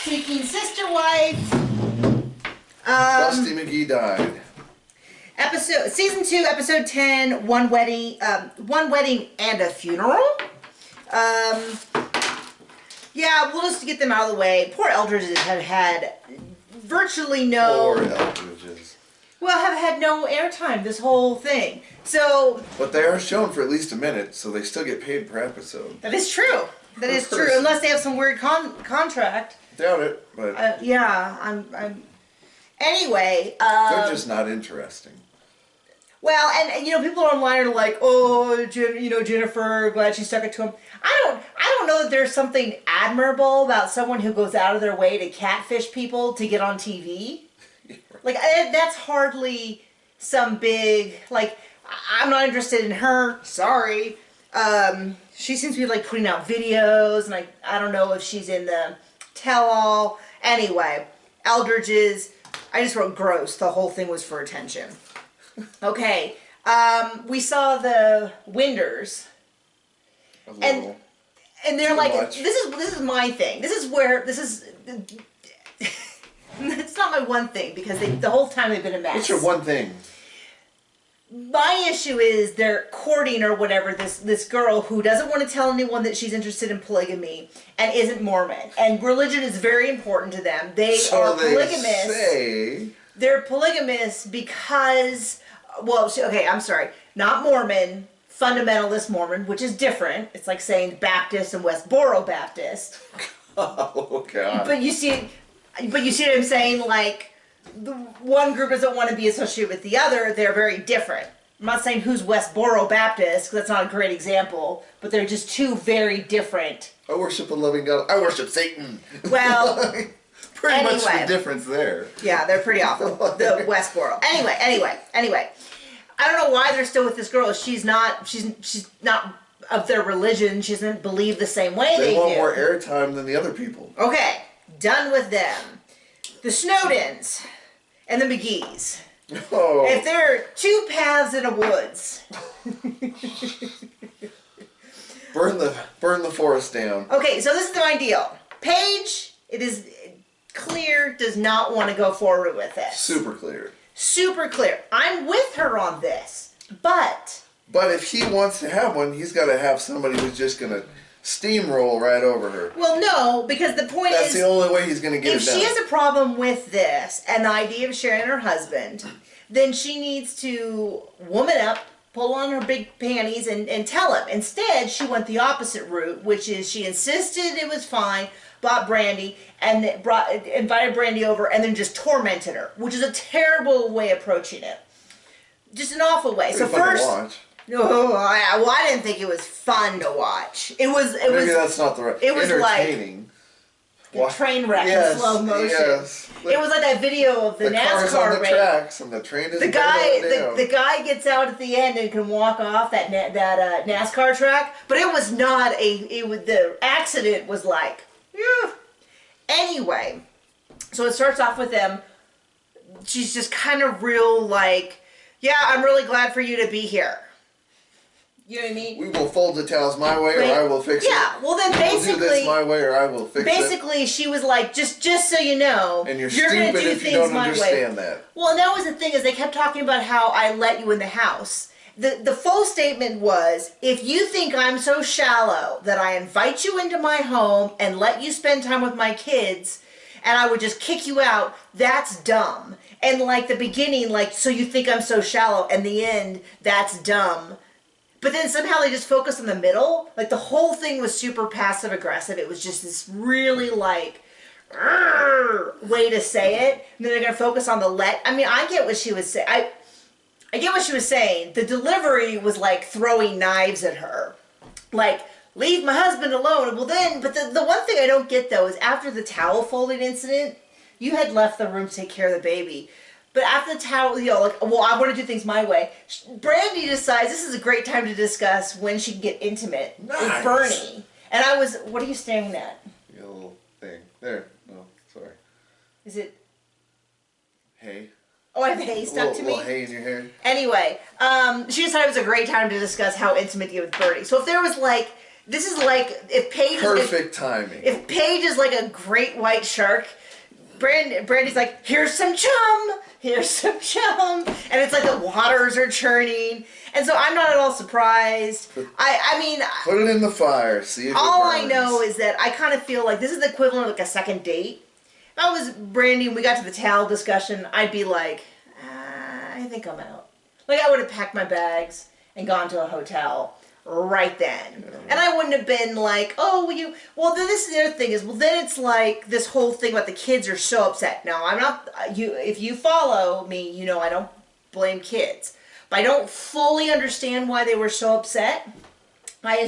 Seeking Sister Wife. Busty McGee died. Season 2, episode 10. One wedding and a funeral. Yeah, we'll just get them out of the way. Poor Eldridges have had virtually no. Poor Eldridges. Well, have had no airtime this whole thing. So. But they are shown for at least a minute, so they still get paid per episode. That is true. That is true, unless they have some weird contract. Doubt it, but yeah, I'm. Anyway, they're just not interesting. Well, and you know, people online are like, "Oh, Jennifer, glad she stuck it to him." I don't know that there's something admirable about someone who goes out of their way to catfish people to get on TV. Like that's hardly some big like. I'm not interested in her. Sorry. She seems to be like putting out videos, and I don't know if she's in the tell-all. Anyway, Eldridge's. I just wrote gross. The whole thing was for attention. Okay. We saw the Winders. And they're like, this is my thing. This is it's not my one thing because the whole time they've been a mess. What's your one thing? My issue is they're courting or whatever this girl who doesn't want to tell anyone that she's interested in polygamy and isn't Mormon. And religion is very important to them. They are polygamists. They're polygamists because, I'm sorry, not Mormon, fundamentalist Mormon, which is different. It's like saying Baptist and Westboro Baptist. Oh God! But you see what I'm saying? Like. The one group doesn't want to be associated with the other. They're very different. I'm not saying who's Westboro Baptist, because that's not a great example, but they're just two very different. I worship a loving God. I worship Satan. Well, pretty much the difference there. Yeah, they're pretty awful. The Westboro. Anyway. I don't know why they're still with this girl. She's not of their religion. She doesn't believe the same way they do. They want more airtime than the other people. Okay, done with them. The Snowdens. And the McGees. Oh. If there are two paths in a woods. burn the forest down. Okay, so this is my deal. Paige, it is clear, does not want to go forward with this. Super clear. Super clear. I'm with her on this, but if he wants to have one, he's got to have somebody who's just going to steamroll right over her. Well, no, because the point is... That's the only way he's going to get it done. If she has a problem with this and the idea of sharing her husband, then she needs to woman up, pull on her big panties, and tell him. Instead, she went the opposite route, which is she insisted it was fine, bought Brandy, and invited Brandy over, and then just tormented her, which is a terrible way of approaching it. Just an awful way. Pretty fun to watch. No, I didn't think it was fun to watch. Maybe that's not the right. It was entertaining. Like a train wreck in slow motion. Yes. It was like that video of the NASCAR car's on the race. Tracks and the train is the guy gets out at the end and can walk off that NASCAR track, but it was not the accident was like. Phew. Anyway, so it starts off with them. She's just kind of real like, yeah, I'm really glad for you to be here. You know what I mean? We will fold the towels my way, or I will fix it. Yeah, well then basically... We'll do this my way, or I will fix it. Basically, she was like, just so you know, and you're going to do if you things don't my understand way. That. Well, and that was the thing, is they kept talking about how I let you in the house. The full statement was, if you think I'm so shallow that I invite you into my home and let you spend time with my kids, and I would just kick you out, that's dumb. And like the beginning, like, so you think I'm so shallow, and the end, that's dumb. But then somehow they just focused on the middle. Like the whole thing was super passive aggressive. It was just this really like way to say it. And then they're gonna focus on the I mean, I get what she was saying. I get what she was saying. The delivery was like throwing knives at her. Like, leave my husband alone. Well then, but the one thing I don't get though is after the towel folding incident, you had left the room to take care of the baby. But after the towel, like, well, I want to do things my way. Brandy decides this is a great time to discuss when she can get intimate with Bernie. And I was, what are you staring at? Your little thing. There. No, sorry. Is it? Hay. Oh, I have hay stuck to me? A little hay in your hair. Anyway, she decided it was a great time to discuss how intimate to get with Bernie. So if there was like This is like if Paige Perfect timing. If Paige is like a great white shark, Brandy's like, here's some chum, and it's like the waters are churning, and so I'm not at all surprised. I mean, put it in the fire. See if all it burns. I know is that I kind of feel like this is the equivalent of like a second date. If I was Brandy and we got to the towel discussion, I'd be like, I think I'm out. Like I would have packed my bags and gone to a hotel right then. And I wouldn't have been like, oh, then this is the other thing is, well, then it's like this whole thing about the kids are so upset. No, I'm not, if you follow me, you know I don't blame kids. But I don't fully understand why they were so upset. I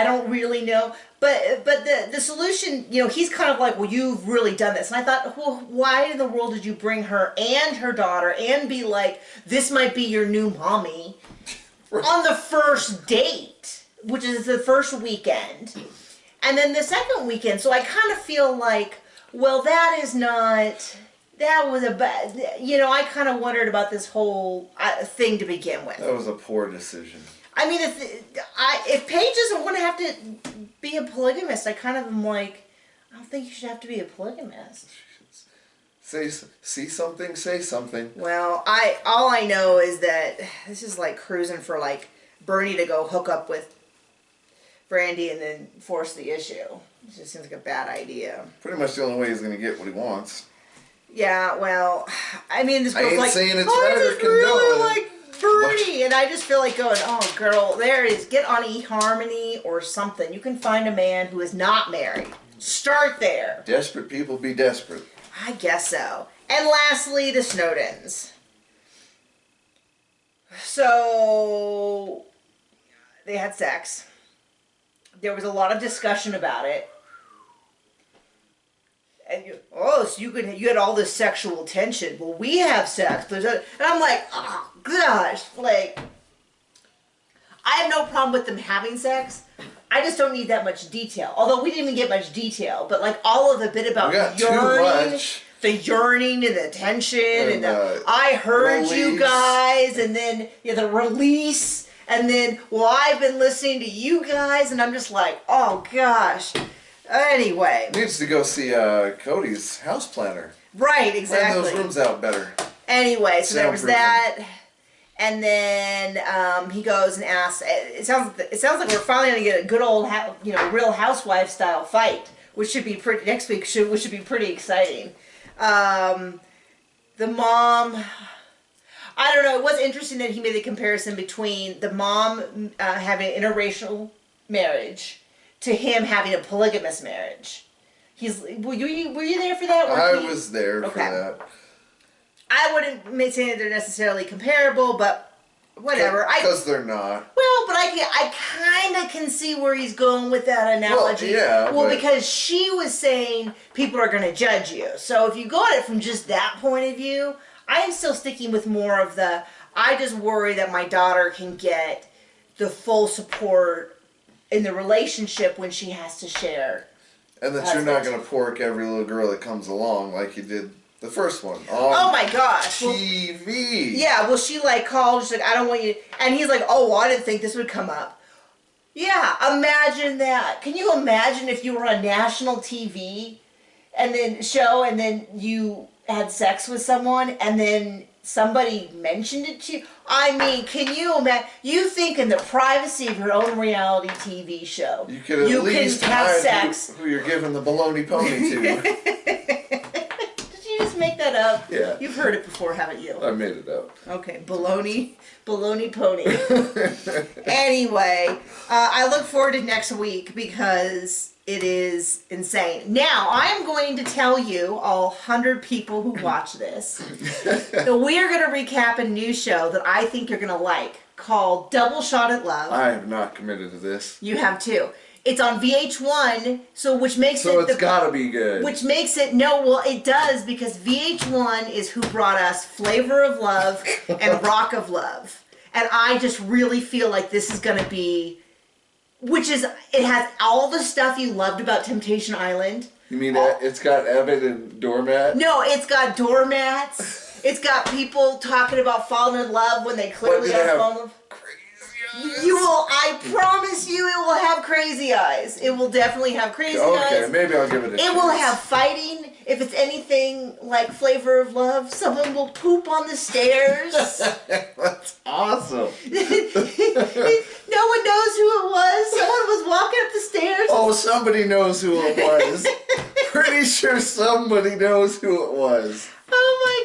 don't really know. But the solution, you know, he's kind of like, well, you've really done this. And I thought, well, why in the world did you bring her and her daughter and be like, this might be your new mommy? On the first date, which is the first weekend, and then the second weekend. So I kind of feel like, well, that was a bad, you know, I kind of wondered about this whole thing to begin with. That was a poor decision. I mean, if Paige doesn't want to have to be a polygamist, I kind of am like, I don't think you should have to be a polygamist. See something, say something. Well, all I know is that this is like cruising for like Bernie to go hook up with Brandy and then force the issue. It just seems like a bad idea. Pretty much the only way he's going to get what he wants. Yeah, well, I mean, this girl's I ain't like, saying it's oh, right I or just really condone like Bernie, and I just feel like going, oh, girl, there it is. Get on eHarmony or something. You can find a man who is not married. Start there. Desperate people be desperate. I guess so. And lastly, the Snowdens. So, they had sex. There was a lot of discussion about it. And so you had all this sexual tension. Well, we have sex. And I'm like, oh, gosh. Like, I have no problem with them having sex. I just don't need that much detail. Although we didn't even get much detail. But, like, all of the bit about yearning. The yearning and the tension. And the, I heard release. You guys. And then the release. And then, well, I've been listening to you guys. And I'm just like, oh, gosh. Anyway. Needs to go see Cody's house planner. Right, exactly. Plan those rooms out better. Anyway, so there was that. And then he goes and asks. It sounds like we're finally gonna get a good old, Real Housewife style fight, which should be pretty next week. Which should be pretty exciting. The mom. I don't know. It was interesting that he made the comparison between the mom having an interracial marriage to him having a polygamous marriage. Were you there for that? I was there for that. I wouldn't say that they're necessarily comparable, but whatever. Because they're not. Well, but I kind of can see where he's going with that analogy. Well, because she was saying people are going to judge you. So if you go at it from just that point of view, I am still sticking with more of I just worry that my daughter can get the full support in the relationship when she has to share. And that you're not going to pork every little girl that comes along like you did the first one. Oh my gosh. TV. Well, yeah, well, she called, she's like, I don't want you, and he's like, oh, well, I didn't think this would come up. Yeah, imagine that. Can you imagine if you were on national TV and then you had sex with someone and then somebody mentioned it to you? I mean, can you imagine? You think in the privacy of your own reality TV show, you could at least have sex. Who you're giving the baloney pony to. Did you just make that up? Yeah. You've heard it before, haven't you? I made it up. Okay, baloney pony. Anyway, I look forward to next week because it is insane. Now, I am going to tell you, all 100 people who watch this, that we are going to recap a new show that I think you're going to like, called Double Shot at Love. I have not committed to this. You have too. It's on VH1, which makes it... So it's gotta be good. Which makes it... No, well, it does, because VH1 is who brought us Flavor of Love and Rock of Love. And I just really feel like this is going to be... It has all the stuff you loved about Temptation Island. You mean it's got Evan and Doormat? No, it's got doormats. It's got people talking about falling in love when they clearly don't fall in love. Crazy You will, I promise you, it will have crazy eyes. It will definitely have crazy Okay, eyes. maybe I'll give it a chance. It will have fighting. If it's anything like Flavor of Love, someone will poop on the stairs. That's awesome. No one knows who it was. Someone was walking up the stairs. Oh, somebody knows who it was. Pretty sure somebody knows who it was. Oh my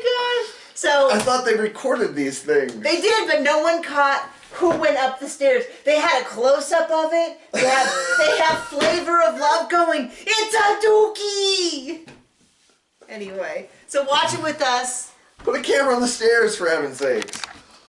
gosh. So I thought they recorded these things. they did, but no one caught who went up the stairs. They had a close-up of it. They have Flavor of Love going, it's a dookie! Anyway, so watch it with us. Put a camera on the stairs, for heaven's sakes.